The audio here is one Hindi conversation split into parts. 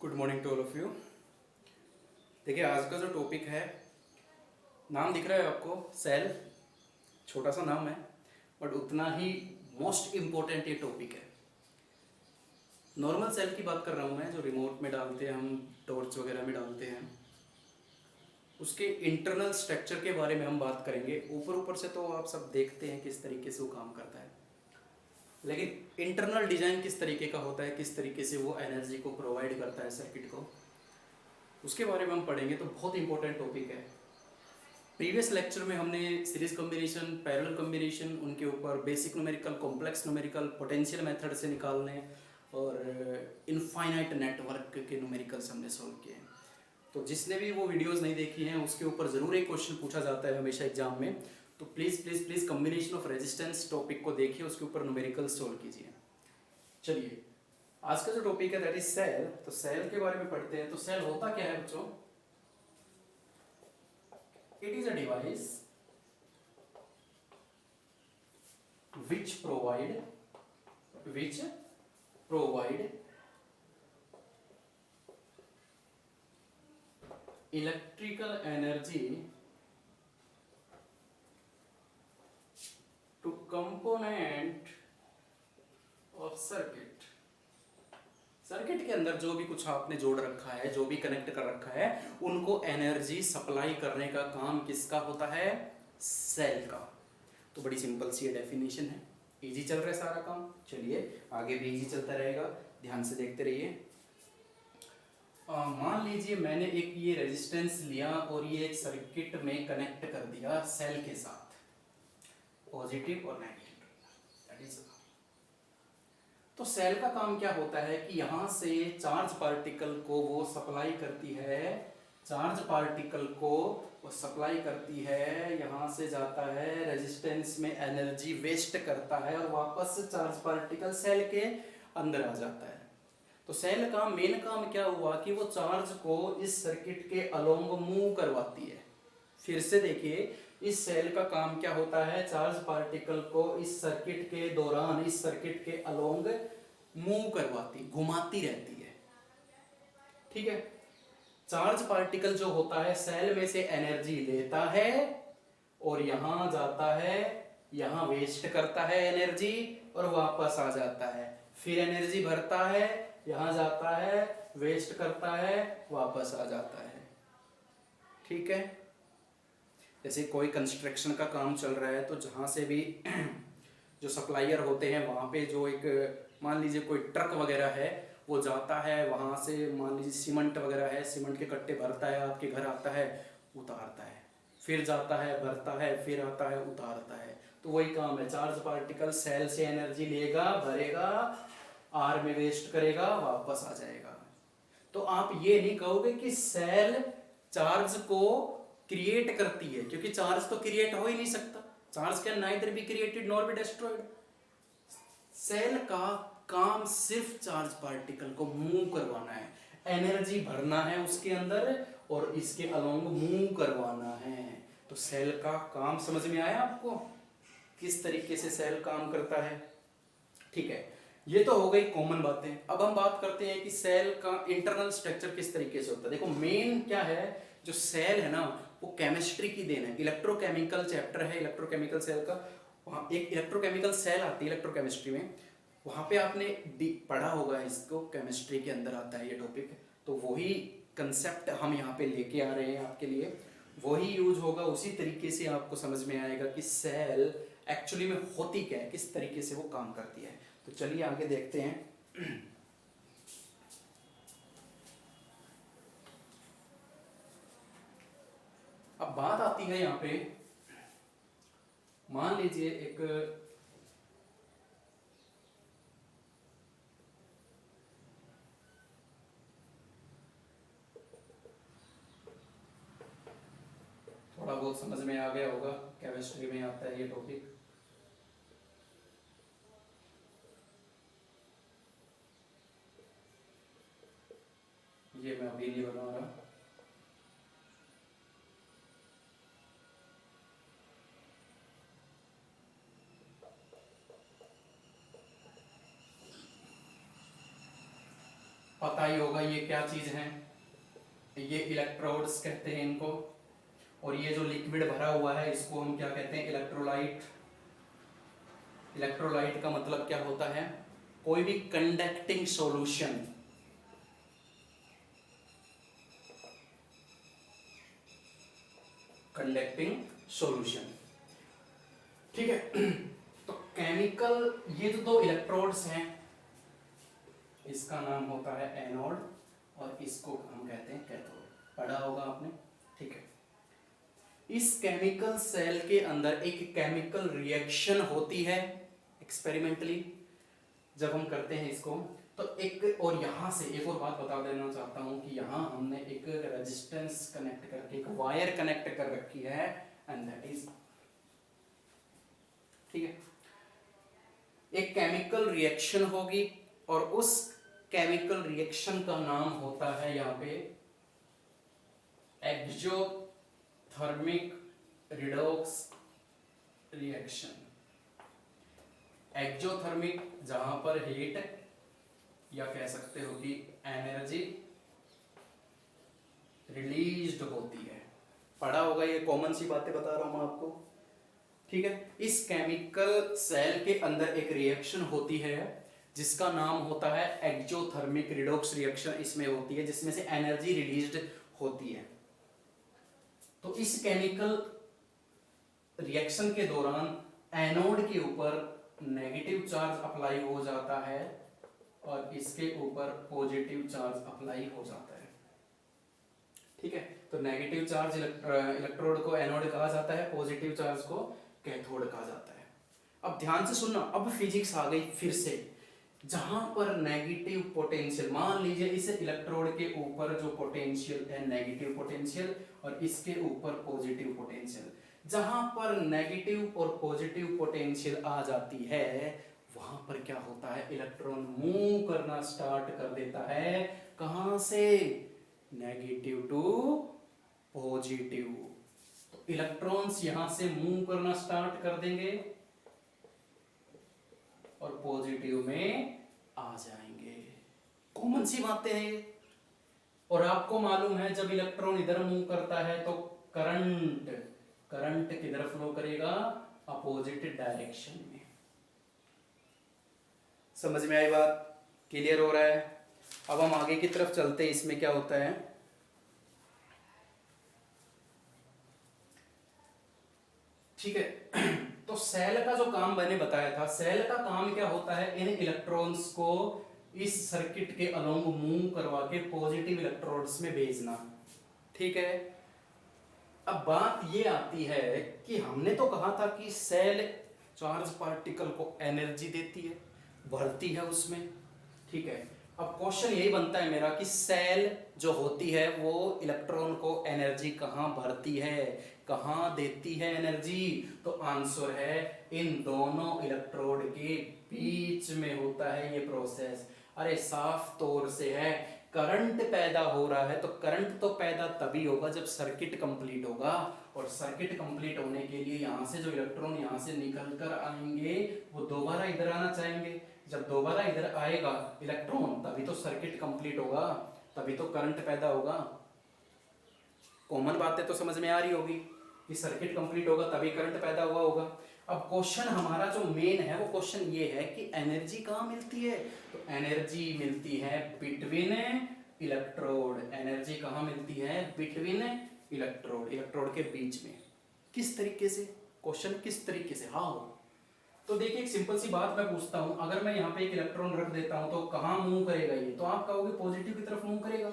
Good morning to all of you. देखिए आज का जो टॉपिक है, नाम दिख रहा है आपको, सेल। छोटा सा नाम है बट उतना ही मोस्ट इम्पोर्टेंट ये टॉपिक है। नॉर्मल सेल की बात कर रहा हूँ मैं, जो रिमोट में डालते हैं हम, टॉर्च वगैरह में डालते हैं। उसके इंटरनल स्ट्रक्चर के बारे में हम बात करेंगे। ऊपर ऊपर से तो आप सब देखते हैं किस तरीके से वो काम करता है, लेकिन इंटरनल डिजाइन किस तरीके का होता है, किस तरीके से वो एनर्जी को प्रोवाइड करता है सर्किट को, उसके बारे में हम पढ़ेंगे। तो बहुत इंपॉर्टेंट टॉपिक है। प्रीवियस लेक्चर में हमने सीरीज कॉम्बिनेशन, पैरेलल कॉम्बिनेशन, उनके ऊपर basic numerical, complex numerical, potential method से निकालने और इनफाइनाइट नेटवर्क के न्यूमेरिकल्स हमने सॉल्व किए हैं। तो जिसने भी वो वीडियोस नहीं देखी हैं, उसके ऊपर ज़रूर एक क्वेश्चन पूछा जाता है हमेशा एग्जाम में। तो please please please combination of resistance topic को देखिए, उसके ऊपर न्यूमेरिकल सॉल्व कीजिए। चलिए, आज का जो टॉपिक है दैट इज सेल। तो सेल के बारे में पढ़ते हैं। तो सेल होता क्या है बच्चों? It is a device which provide electrical energy to component of circuit। Circuit के अंदर जो भी कुछ आपने जोड़ रखा है, जो भी कनेक्ट कर रखा है, उनको एनर्जी सप्लाई करने का काम किसका होता है? सेल का। तो बड़ी सिंपल सी डेफिनेशन है, इजी चल रहा है सारा काम। चलिए आगे भी इजी चलता रहेगा, ध्यान से देखते रहिए। मान लीजिए मैंने एक ये रेजिस्टेंस लिया और ये एक सर्किट में कनेक्ट कर दिया सेल के साथ, पॉजिटिव और नेगेटिव। दैट इज तो सेल का काम क्या होता है कि यहां से चार्ज पार्टिकल को वो सप्लाई करती है, चार्ज पार्टिकल को वो सप्लाई करती है, यहां से जाता है रेजिस्टेंस में, एनर्जी वेस्ट करता है और वापस चार्ज पार्टिकल सेल के अंदर आ जाता है। तो सेल का मेन काम क्या हुआ कि वो चार्ज को इस सर्किट के अलोंग मूव करवाती है। फिर से देखिए, इस सेल का काम क्या होता है? चार्ज पार्टिकल को इस सर्किट के दौरान, इस सर्किट के अलोंग मूव करवाती, घुमाती रहती है। ठीक है। चार्ज पार्टिकल जो होता है सेल में से एनर्जी लेता है और यहां जाता है, यहां वेस्ट करता है एनर्जी और वापस आ जाता है। फिर एनर्जी भरता है, यहां जाता है, वेस्ट करता है, वापस आ जाता है। ठीक है। जैसे कोई कंस्ट्रक्शन का काम चल रहा है, तो जहां से भी जो सप्लायर होते हैं, वहां पे जो एक, मान लीजिए कोई ट्रक वगैरह है, वो जाता है वहां से, मान लीजिए सीमेंट वगैरह है, सीमेंट के कट्टे भरता है, आपके घर आता है, उतारता है, फिर जाता है, भरता है, फिर आता है, उतारता है। तो वही काम है, चार्ज पार्टिकल सेल से एनर्जी लेगा, भरेगा, आर में वेस्ट करेगा, वापस आ जाएगा। तो आप ये नहीं कहोगे कि सेल चार्ज को क्रिएट करती है, क्योंकि चार्ज तो क्रिएट हो ही नहीं सकता। Charge can neither be created nor be destroyed. Cell का काम सिर्फ चार्ज पार्टिकल को मूव करवाना है, एनर्जी भरना है उसके अंदर और इसके अलोंग मूव करवाना है। तो सेल का काम समझ में आया आपको, किस तरीके से सेल काम करता है? ठीक है, ये तो हो गई कॉमन बातें। अब हम बात करते हैं कि सेल का इंटरनल स्ट्रक्चर किस तरीके से होता है। देखो मेन क्या है, जो सेल है ना, वो केमिस्ट्री की देन है, इलेक्ट्रोकेमिकल चैप्टर है इलेक्ट्रोकेमिकल सेल का। वहां एक इलेक्ट्रोकेमिकल सेल आती है इलेक्ट्रोकेमिस्ट्री में, वहां पे आपने पढ़ा होगा इसको, केमिस्ट्री के अंदर आता है ये टॉपिक। तो वही कंसेप्ट हम यहाँ पे लेके आ रहे हैं आपके लिए, वही यूज होगा, उसी तरीके से आपको समझ में आएगा कि सेल एक्चुअली में होती क्या है, किस तरीके से वो काम करती है। तो चलिए आगे देखते हैं। अब बात आती है यहाँ पे, मान लीजिए एक थोड़ा बहुत समझ में आ गया होगा, केमिस्ट्री में आता है ये टॉपिक। ये मैं अभी नहीं बना रहा। पता ही होगा ये क्या चीज है, ये इलेक्ट्रोड्स कहते हैं इनको। और ये जो लिक्विड भरा हुआ है इसको हम क्या कहते हैं, इलेक्ट्रोलाइट। इलेक्ट्रोलाइट का मतलब क्या होता है, कोई भी कंडक्टिंग सॉल्यूशन, कंडक्टिंग सॉल्यूशन, ठीक है। तो केमिकल, ये जो दो इलेक्ट्रोड्स हैं इसका नाम होता है एनोड और इसको हम कहते हैं कैथोड, पढ़ा होगा आपने, ठीक है। इस केमिकल सेल के अंदर एक केमिकल रिएक्शन होती है एक्सपेरिमेंटली, जब हम करते हैं इसको तो एक, और यहां से एक और बात बता देना चाहता हूं कि यहां हमने एक रेजिस्टेंस कनेक्ट करके एक वायर कनेक्ट कर रखी है एंड दैट इज, ठीक है। एक केमिकल रिएक्शन होगी और उस केमिकल रिएक्शन का नाम होता है यहाँ पे एक्सोथर्मिक रिडॉक्स रिएक्शन। एक्सोथर्मिक जहां पर हीट या कह सकते हो कि एनर्जी रिलीज्ड होती है, पढ़ा होगा, ये कॉमन सी बातें बता रहा हूं आपको, ठीक है। इस केमिकल सेल के अंदर एक रिएक्शन होती है जिसका नाम होता है एक्सोथर्मिक रिडॉक्स रिएक्शन, इसमें होती है जिसमें से एनर्जी रिलीज्ड होती है। तो इस केमिकल रिएक्शन के दौरान एनोड के ऊपर नेगेटिव चार्ज अप्लाई हो जाता है और इसके ऊपर पॉजिटिव चार्ज अप्लाई हो जाता है, ठीक है। तो नेगेटिव चार्ज इलेक्ट्रोड को एनोड कहा जाता है, पॉजिटिव चार्ज को कैथोड कहा जाता है। अब ध्यान से सुनना, अब फिजिक्स आ गई फिर से, जहां पर नेगेटिव पोटेंशियल, मान लीजिए इस इलेक्ट्रोड के ऊपर जो पोटेंशियल है नेगेटिव पोटेंशियल और इसके ऊपर पॉजिटिव पोटेंशियल, जहां पर नेगेटिव और पॉजिटिव पोटेंशियल आ जाती है वहां पर क्या होता है, इलेक्ट्रॉन मूव करना स्टार्ट कर देता है, कहां से, नेगेटिव टू पॉजिटिव। तो इलेक्ट्रॉन्स यहां से मूव करना स्टार्ट कर देंगे और पॉजिटिव में आ जाएंगे, कॉमन सी बातें हैं। और आपको मालूम है जब इलेक्ट्रॉन इधर मूव करता है तो करंट, करंट किधर फ्लो करेगा, अपोजिट डायरेक्शन में। समझ में आई बात, क्लियर हो रहा है। अब हम आगे की तरफ चलते हैं, इसमें क्या होता है, ठीक है। तो सेल का जो काम मैंने बताया था, सेल का काम क्या होता है, इन इलेक्ट्रॉन्स को इस सर्किट के अलोंग मूव करवा के पॉजिटिव इलेक्ट्रोड्स में भेजना, ठीक है। अब बात ये आती है कि हमने तो कहा था कि सेल चार्ज पार्टिकल को एनर्जी देती है, भरती है उसमें, ठीक है। अब क्वेश्चन यही बनता है मेरा कि सेल जो होती है वो इलेक्ट्रॉन को एनर्जी कहाँ भरती है, कहाँ देती है एनर्जी, तो आंसर है इन दोनों इलेक्ट्रोड के बीच में होता है ये प्रोसेस। अरे साफ तौर से है, करंट पैदा हो रहा है तो करंट तो पैदा तभी होगा जब सर्किट कंप्लीट होगा, और सर्किट कंप्लीट होने के लिए यहाँ से जो इलेक्ट्रॉन यहाँ से निकल कर आएंगे वो दोबारा इधर आना चाहेंगे, जब दोबारा इधर आएगा इलेक्ट्रॉन तभी तो सर्किट कंप्लीट होगा, तभी तो करंट पैदा होगा। कॉमन बातें तो समझ में आ रही होगी कि सर्किट कंप्लीट होगा तभी करंट पैदा हुआ होगा। अब क्वेश्चन हमारा जो मेन है वो क्वेश्चन ये है कि एनर्जी कहाँ मिलती है, तो एनर्जी मिलती है बिटवीन इलेक्ट्रोड, एनर्जी कहाँ मिलती है, बिटवीन इलेक्ट्रोड, इलेक्ट्रोड के बीच में। किस तरीके से, क्वेश्चन किस तरीके से, हाउ। तो देखिए एक सिंपल सी बात मैं पूछता हूं, अगर मैं यहाँ पे एक इलेक्ट्रॉन रख देता हूं तो कहाँ मूव करेगा ये, तो आप कहोगे पॉजिटिव की तरफ मूव करेगा,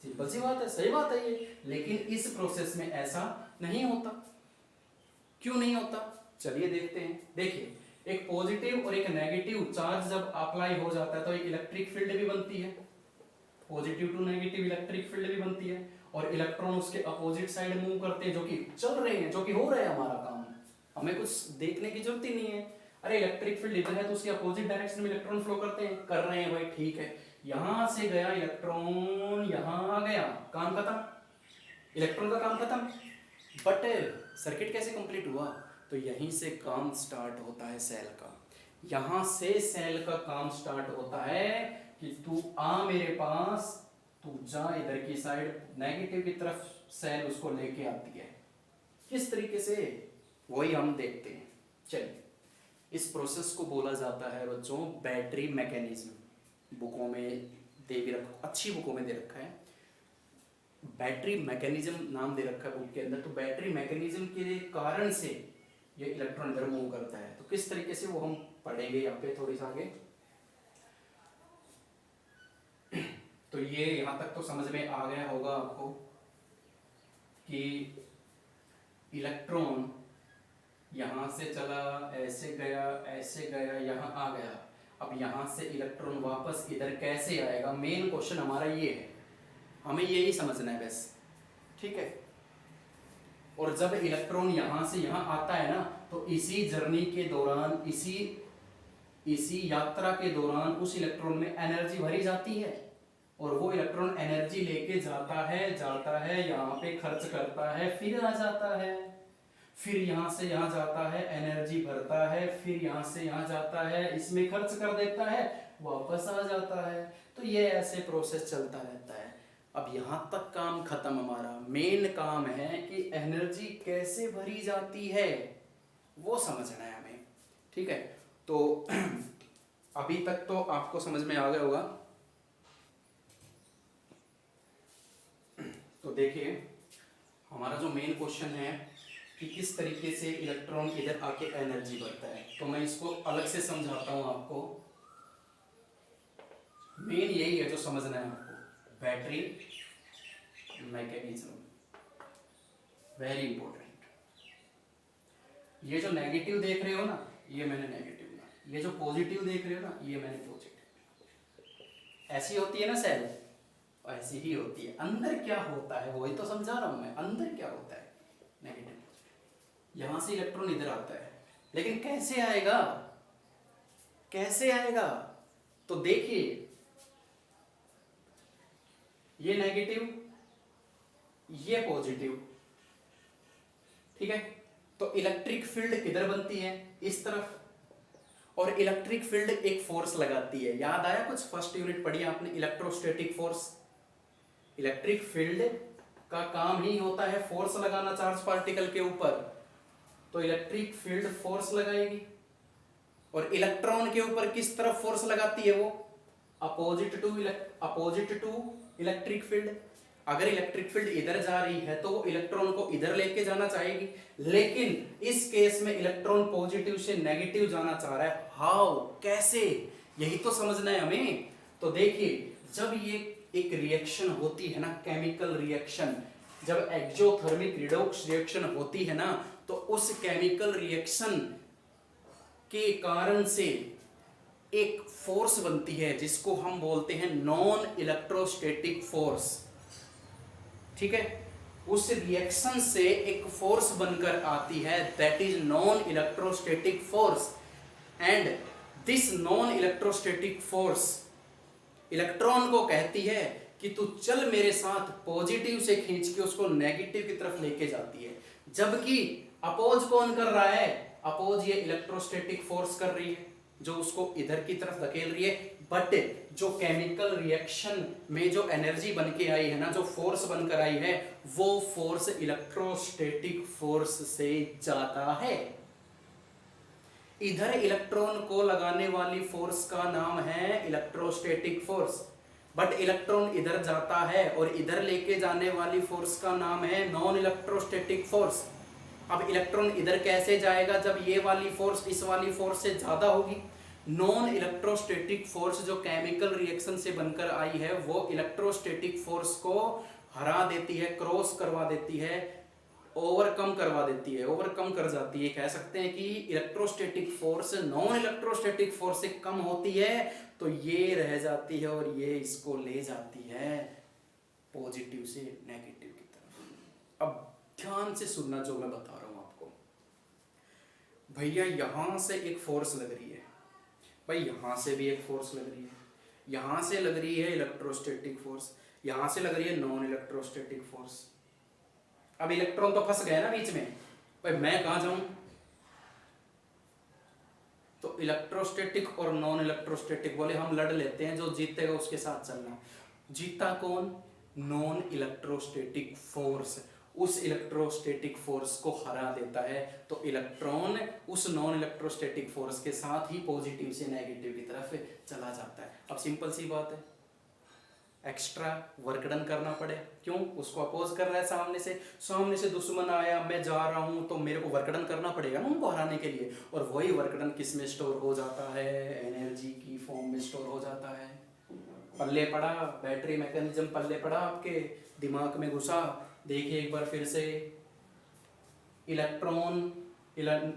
सिंपल सी बात है, सही बात है ये। लेकिन इस प्रोसेस में ऐसा नहीं होता, क्यों नहीं होता, चलिए देखते हैं। देखिए एक पॉजिटिव और एक नेगेटिव चार्ज जब अप्लाई हो जाता है तो एक इलेक्ट्रिक फील्ड भी बनती है, positive to negative electric field भी बनती है, और इलेक्ट्रॉन उसके अपोजिट साइड मूव करते हैं, जो कि चल रहे हैं, जो कि हो रहा है हमारा काम, हमें कुछ देखने की जरूरत ही नहीं है। अरे इलेक्ट्रिक फील्ड इधर है तो उसके अपोजिट डायरेक्शन में इलेक्ट्रॉन फ्लो करते हैं, कर रहे हैं भाई, ठीक है। यहां से गया इलेक्ट्रॉन, यहां आ गया, काम खत्म, इलेक्ट्रॉन का काम खत्म। बट सर्किट कैसे कंप्लीट हुआ, तो यहीं से काम स्टार्ट होता है सेल का, यहां से सेल का काम स्टार्ट होता है कि तू आ मेरे पास, तू जा इधर की साइड, नेगेटिव की तरफ सेल उसको लेके आती है। किस तरीके से, वही हम देखते हैं। चलिए, इस प्रोसेस को बोला जाता है बच्चों बैटरी मैकेनिज्म। बुकों में दे भी रखा, अच्छी बुकों में दे रखा है, बैटरी मैकेनिज्म नाम दे रखा है बुक के अंदर। तो बैटरी मैकेनिज्म के कारण से ये इलेक्ट्रॉन इधर मूव करता है। तो किस तरीके से वो हम पढ़ेंगे यहाँ पे थोड़ी सा आगे। तो ये यहाँ तक तो समझ में आ गया होगा आपको कि इलेक्ट्रॉन यहाँ से चला, ऐसे गया, यहाँ आ गया। अब यहाँ से इलेक्ट्रॉन वापस इधर कैसे आएगा, मेन क्वेश्चन हमारा ये है, हमें यही समझना है बस, ठीक है। और जब इलेक्ट्रॉन यहाँ से यहाँ आता है ना, तो इसी जर्नी के दौरान, इसी यात्रा के दौरान उस इलेक्ट्रॉन में एनर्जी भरी जाती है, और वो इलेक्ट्रॉन एनर्जी लेके जाता है यहाँ पे खर्च करता है, फिर आ जाता है, फिर यहाँ से यहाँ जाता है, एनर्जी भरता है, फिर यहाँ से यहाँ जाता है, इसमें खर्च कर देता है, वापस आ जाता है। तो ये ऐसे प्रोसेस चलता रहता है। अब यहाँ तक काम खत्म हमारा। मेन काम है कि एनर्जी कैसे भरी जाती है वो समझना है हमें, ठीक है। तो अभी तक तो आपको समझ में आ गया होगा। तो देखिए, हमारा जो मेन क्वेश्चन है कि किस तरीके से इलेक्ट्रॉन इधर आके एनर्जी भरता है, तो मैं इसको अलग से समझाता हूं आपको। मेन यही है जो समझना है आपको, बैटरी मैकेनिज्म, वेरी इंपॉर्टेंट। ये जो नेगेटिव देख रहे हो ना, ये मैंने नेगेटिव ना, ये जो पॉजिटिव देख रहे हो ना, ये मैंने पॉजिटिव। ऐसी होती है ना सेल, ऐसी ही होती है। अंदर क्या होता है वही तो समझा रहा हूं मैं, अंदर क्या होता है, नेगेटिव। यहां से इलेक्ट्रॉन इधर आता है, लेकिन कैसे आएगा, कैसे आएगा? तो देखिए, ये नेगेटिव, ये पॉजिटिव, ठीक है। तो इलेक्ट्रिक फील्ड किधर बनती है, इस तरफ, और इलेक्ट्रिक फील्ड एक फोर्स लगाती है। याद आया कुछ, फर्स्ट यूनिट पढ़ी आपने, इलेक्ट्रोस्टैटिक फोर्स। इलेक्ट्रिक फील्ड का काम ही होता है फोर्स लगाना चार्ज पार्टिकल के ऊपर। तो इलेक्ट्रिक फील्ड फोर्स लगाएगी, और इलेक्ट्रॉन के ऊपर किस तरफ फोर्स लगाती है वो, अपोजिट टू इलेक्ट्रिक फील्ड। अगर इलेक्ट्रिक फील्ड इधर जा रही है तो वो इलेक्ट्रॉन को इधर लेके जाना चाहेगी, लेकिन इस केस में इलेक्ट्रॉन पॉजिटिव से नेगेटिव जाना चाह रहा है। हाउ, कैसे, यही तो समझना है हमें। तो देखिए, जब ये एक रिएक्शन होती है ना, केमिकल रिएक्शन, जब एक्सोथर्मिक रिडॉक्स रिएक्शन होती है ना, तो उस केमिकल रिएक्शन के कारण से एक फोर्स बनती है जिसको हम बोलते हैं नॉन इलेक्ट्रोस्टैटिक फोर्स, ठीक है। उस रिएक्शन से एक फोर्स बनकर आती है, that is non electrostatic force. And this non electrostatic force electron को कहती है कि तू चल मेरे साथ, पॉजिटिव से खींच के उसको नेगेटिव की तरफ लेके जाती है। जबकि अपोज कौन कर रहा है, अपोज ये इलेक्ट्रोस्टैटिक फोर्स कर रही है जो उसको इधर की तरफ धकेल रही है। बट जो केमिकल रिएक्शन में जो एनर्जी बन के आई है ना, जो फोर्स बनकर आई है, वो फोर्स इलेक्ट्रोस्टैटिक फोर्स से ज्यादा है। इधर इलेक्ट्रॉन को लगाने वाली फोर्स का नाम है इलेक्ट्रोस्टैटिक फोर्स, बट इलेक्ट्रॉन इधर जाता है और इधर लेके जाने वाली फोर्स का नाम है नॉन इलेक्ट्रोस्टैटिक फोर्स। अब इलेक्ट्रॉन इधर कैसे जाएगा जब ये वाली फोर्स इस वाली फोर्स से ज्यादा होगी। नॉन इलेक्ट्रोस्टैटिक फोर्स जो केमिकल रिएक्शन से बनकर आई है, वो इलेक्ट्रोस्टैटिक फोर्स को हरा देती है, क्रॉस करवा देती है, ओवरकम करवा देती है, ओवरकम कर जाती है। कह सकते हैं कि electrostatic force non electrostatic force से कम होती है, तो ये रह जाती है और ये इसको ले जाती है पॉजिटिव से नेगेटिव की तरफ। अब ध्यान से सुनना जो मैं बता रहा हूं आपको। भैया यहां से एक फोर्स लग रही है, भाई यहां से भी एक फोर्स लग रही है, यहां से लग रही है इलेक्ट्रोस्टैटिक फोर्स, यहां से लग रही है नॉन इलेक्ट्रोस्टैटिक फोर्स। अब इलेक्ट्रॉन तो फंस गए ना बीच में, भाई मैं कहां जाऊं। तो इलेक्ट्रोस्टैटिक और नॉन इलेक्ट्रोस्टैटिक बोले हम लड़ लेते हैं, जो जीतेगा उसके साथ चलना। जीता कौन? नॉन इलेक्ट्रोस्टैटिक फोर्स उस इलेक्ट्रोस्टैटिक फोर्स को हरा देता है, तो इलेक्ट्रॉन उस नॉन इलेक्ट्रोस्टैटिक फोर्स के साथ ही पॉजिटिव से नेगेटिव की तरफ चला जाता है। अब सिंपल सी बात है, एक्स्ट्रा वर्क डन करना पड़े, क्यों? उसको अपोज कर रहा है सामने से दुश्मन आया, मैं जा रहा हूं, तो मेरे को वर्क डन करना पड़ेगा ना उनको हराने के लिए। और वही वर्क डन किस में स्टोर हो जाता है? एनर्जी की फॉर्म में स्टोर हो जाता है। पल्ले पड़ा, बैटरी मैकेनिज्म पल्ले पड़ा, आपके दिमाग में घुसा। देखिए एक बार फिर से, electron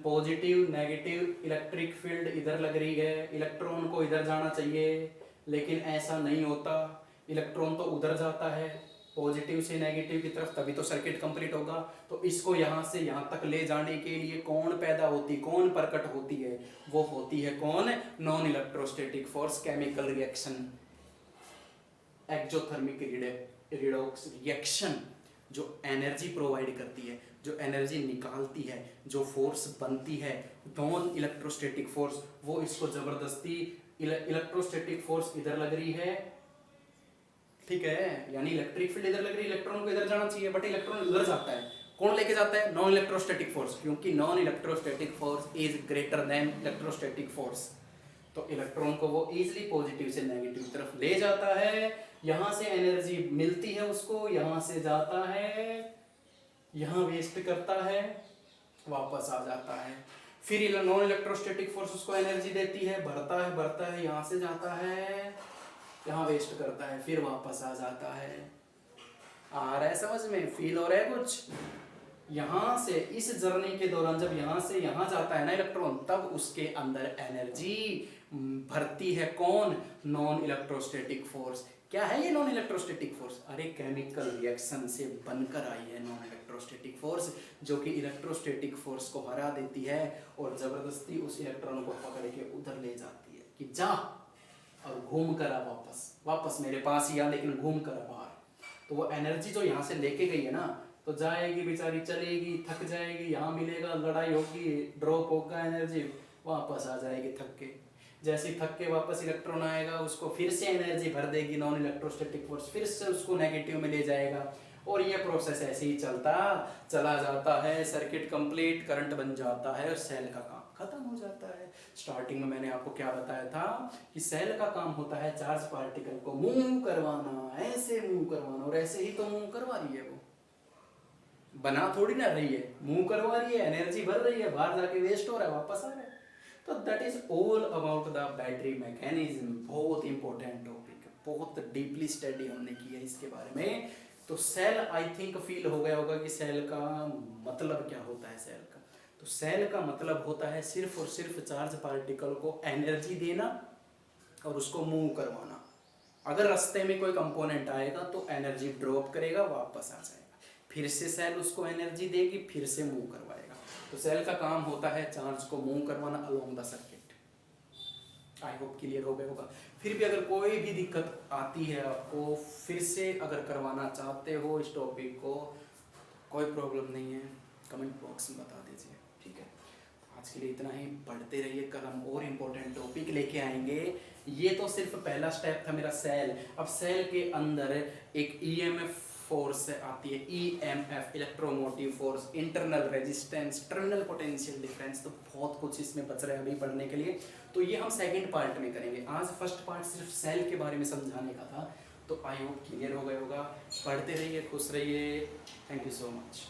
positive negative electric field इधर लग रही है, इलेक्ट्रॉन को इधर जाना चाहिए, लेकिन ऐसा नहीं होता। इलेक्ट्रॉन तो उधर जाता है पॉजिटिव से नेगेटिव की तरफ, तभी तो सर्किट कंप्लीट होगा। तो इसको यहाँ से यहाँ तक ले जाने के लिए कौन पैदा होती, कौन प्रकट होती है? वो होती है कौन? Non electrostatic force, chemical reaction, exothermic redox reaction, जो एनर्जी प्रोवाइड करती है, जो एनर्जी निकालती है, जो फोर्स बनती है नॉन इलेक्ट्रोस्टैटिक फोर्स, वो इसको जबरदस्ती इलेक्ट्रोस्टैटिक फोर्स इधर लग रही है, ठीक है, यानी इलेक्ट्रिक फील्ड इधर लग रही है, इलेक्ट्रॉन को इधर जाना चाहिए, बट इलेक्ट्रॉन उधर जाता है। कौन लेके जाता है? नॉन इलेक्ट्रोस्टैटिक फोर्स, क्योंकि non electrostatic force is greater than electrostatic force. तो इलेक्ट्रॉन को वो इजीली पॉजिटिव से नेगेटिव की तरफ ले जाता है, यहां से एनर्जी मिलती है उसको, यहां से जाता है, यहां वेस्ट करता है, वापस आ जाता है। फिर नॉन इलेक्ट्रोस्टैटिक फोर्स उसको एनर्जी देती है, बढ़ता है, यहां से जाता है, यहाँ वेस्ट करता है, फिर वापस आ जाता है। आ रहा है समझ में? फील हो रहा है कुछ? यहां से इस जर्नी के दौरान जब यहां से यहां जाता है ना इलेक्ट्रॉन, तब उसके अंदर एनर्जी भरती है कौन? Non electrostatic force. क्या है ये नॉन इलेक्ट्रोस्टैटिक फोर्स? अरे केमिकल रिएक्शन से बनकर आई है नॉन इलेक्ट्रोस्टैटिक फोर्स, जो कि इलेक्ट्रोस्टैटिक फोर्स को हरा देती है और जबरदस्ती उस इलेक्ट्रॉन को पकड़ के उधर ले जाती है कि जा और घूम कर आ, वापस मेरे पास ही आ, लेकिन घूम कर आ बाहर। तो वो एनर्जी जो यहाँ से लेके गई है ना, तो जाएगी बेचारी, चलेगी, थक जाएगी, यहाँ मिलेगा, लड़ाई होगी, ड्रॉप होगा एनर्जी, वापस आ जाएगी थक के। जैसे थक के वापस इलेक्ट्रॉन आएगा, उसको फिर से एनर्जी भर देगी नॉन इलेक्ट्रोस्टैटिक फोर्स, फिर से उसको नेगेटिव में ले जाएगा, और ये प्रोसेस ऐसे ही चलता चला जाता है। सर्किट कंप्लीट, करंट बन जाता है और सेल का काम खत्म हो जाता है। स्टार्टिंग में मैंने आपको क्या बताया था कि सेल का काम होता है चार्ज पार्टिकल को मूव करवाना, ऐसे मूव करवाना, और ऐसे ही तो मूव करवा रही है, वो बना थोड़ी ना रही है, मूव करवा रही है, एनर्जी भर रही है, बाहर जाके वेस्ट हो रहा है, वापस आ रहा है। तो that is all about the battery mechanism. बहुत इंपॉर्टेंट टॉपिक है, बहुत डीपली स्टडी हमने की है इसके बारे में। तो सेल आई थिंक फील हो गया होगा कि सेल का मतलब क्या होता है। सेल का तो सेल का मतलब होता है सिर्फ और सिर्फ चार्ज पार्टिकल को एनर्जी देना और उसको मूव करवाना। अगर रास्ते में कोई कंपोनेंट आएगा तो एनर्जी ड्रॉप करेगा, वापस आ जाएगा, फिर से सेल उसको एनर्जी देगी, फिर से मूव करवाएगा। तो सेल का काम होता है चार्ज को मूव करवाना along the circuit. I hope clear हो गया होगा। फिर भी अगर कोई भी दिक्कत आती है आपको, फिर से अगर करवाना चाहते हो इस टॉपिक को, कोई प्रॉब्लम नहीं है, कमेंट बॉक्स में बता दीजिए, ठीक है। आज के लिए इतना ही, पढ़ते रहिए, कल हम और इम्पोर्टेंट टॉपिक लेके आएंगे। ये तो सिर्फ पहला स्टेप था मेरा सेल। अब सेल के अंदर एक ईएमएफ फोर्स आती है, EMF electromotive force, internal resistance, terminal potential difference, तो बहुत कुछ इसमें बच रहा है अभी पढ़ने के लिए। तो ये हम सेकंड पार्ट में करेंगे। आज फर्स्ट पार्ट सिर्फ सेल के बारे में समझाने का था। तो आई होप क्लियर हो गया होगा। पढ़ते रहिए, खुश रहिए। Thank you so much.